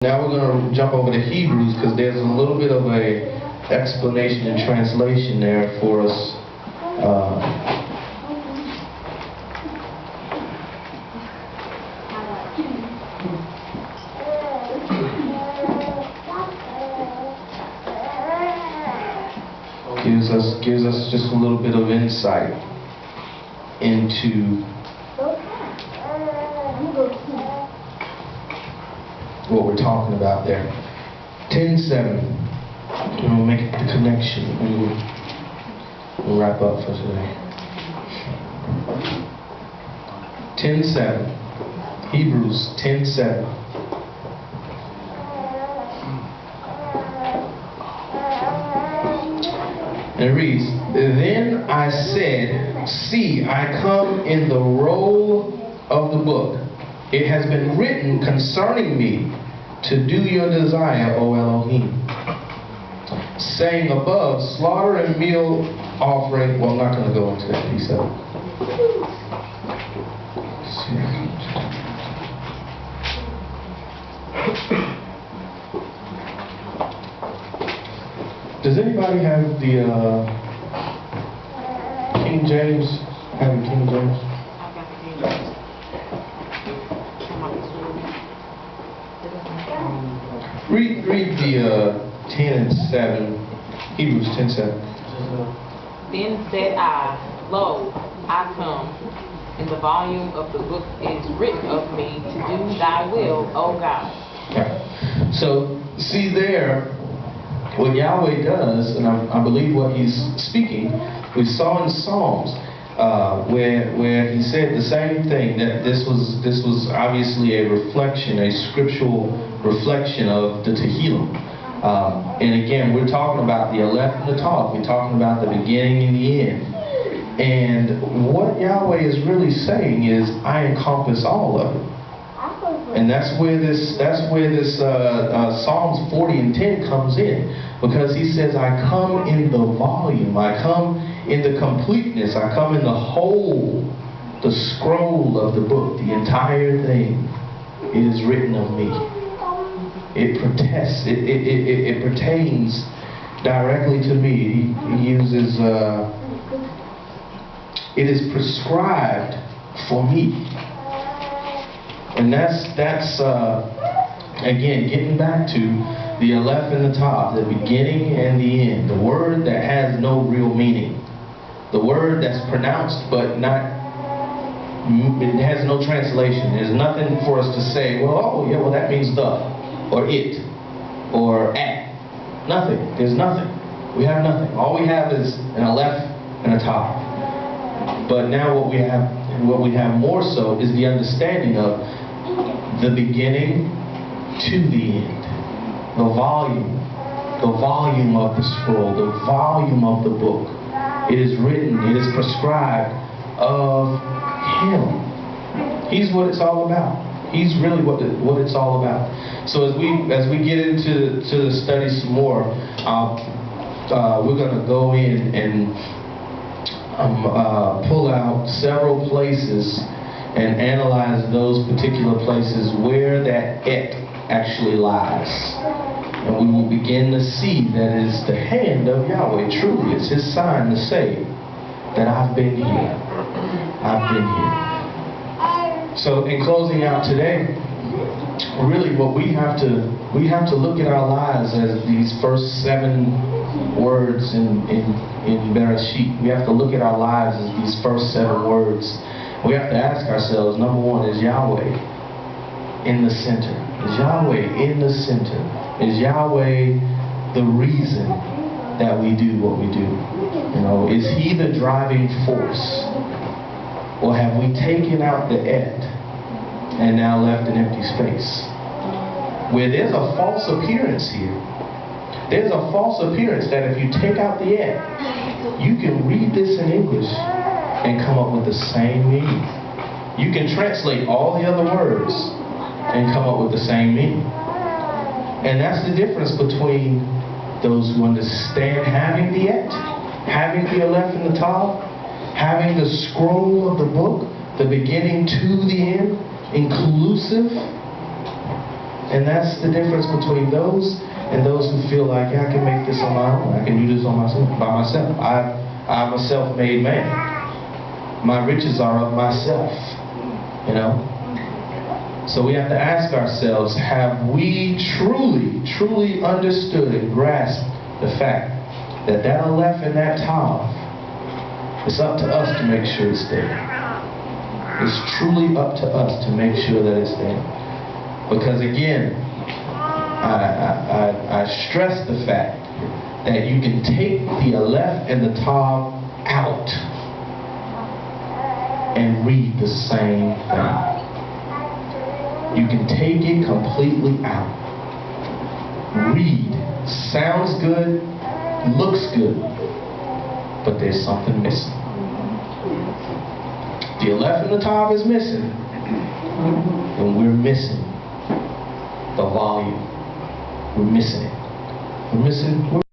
Now we're going to jump over to Hebrews because there's a little bit of a explanation and translation there for us. Gives us just a little bit of insight into what we're talking about there. 10:7. We'll make the connection. We'll wrap up for today. 10:7. Hebrews 10:7. And it reads, "Then I said, see, I come in the roll of the book. It has been written concerning me to do your desire, O Elohim. Saying above, slaughter and meal offering." Well, I'm not going to go into that piece of it. Does anybody have the King James? Have a King James? Read the 10:7, Hebrews 10:7. Then said I, Lo, I come. In the volume of the book is written of me to do thy will, O God. Okay. So, see there, what Yahweh does, and I believe what he's speaking, we saw in Psalms, where he said the same thing, that this was obviously a reflection, a scriptural reflection of the Tehillim. And again, we're talking about the Aleph and the Tav. We're talking about the beginning and the end. And what Yahweh is really saying is, I encompass all of it. And that's where this Psalms 40 and 10 comes in, because he says, I come in the volume, I come in the completeness, I come in the whole, the scroll of the book, the entire thing. It is written of me. It protests, it pertains directly to me. He uses, it is prescribed for me. And that's again, getting back to the Aleph and the Tav, the beginning and the end, the word that has no real meaning, the word that's pronounced but not, it has no translation. There's nothing for us to say, well, oh yeah, well that means the, or it, or at. Nothing. There's nothing. We have nothing. All we have is an Aleph and a Tav. But now what we have more so is the understanding of the beginning to the end, the volume of the scroll, the volume of the book. It is written, it is prescribed of him. He's what it's all about. He's really what it's all about. So as we get into the study some more, we're going to go in and pull out several places and analyze those particular places where that et actually lies. And we will begin to see that it is the hand of Yahweh. Truly, it's his sign to say that I've been here. I've been here. So in closing out today, really what we have to look at our lives as these first 7 words in Bereshit. We have to look at our lives as these first 7 words. We have to ask ourselves, number one, is Yahweh in the center? Is Yahweh in the center? Is Yahweh the reason that we do what we do? You know, is he the driving force? Or have we taken out the et and now left an empty space? Where there's a false appearance here. There's a false appearance that if you take out the et, you can read this in English and come up with the same meaning. You can translate all the other words and come up with the same meaning. And that's the difference between those who understand having the et, having the Aleph and the Tav, having the scroll of the book, the beginning to the end, inclusive, And that's the difference between those and those who feel like, yeah, I can make this on my own. I can do this on myself, by myself. I'm a self-made man. My riches are of myself. You know? So we have to ask ourselves, have we truly understood and grasped the fact that Aleph and that Tav, it's up to us to make sure it's there. It's truly up to us to make sure that it's there. Because again, I stress the fact that you can take the Aleph and the Tav out and read the same thing. You can take it completely out. Read. Sounds good, looks good, but there's something missing. The Aleph and the Tav is missing, and we're missing the volume. We're missing it.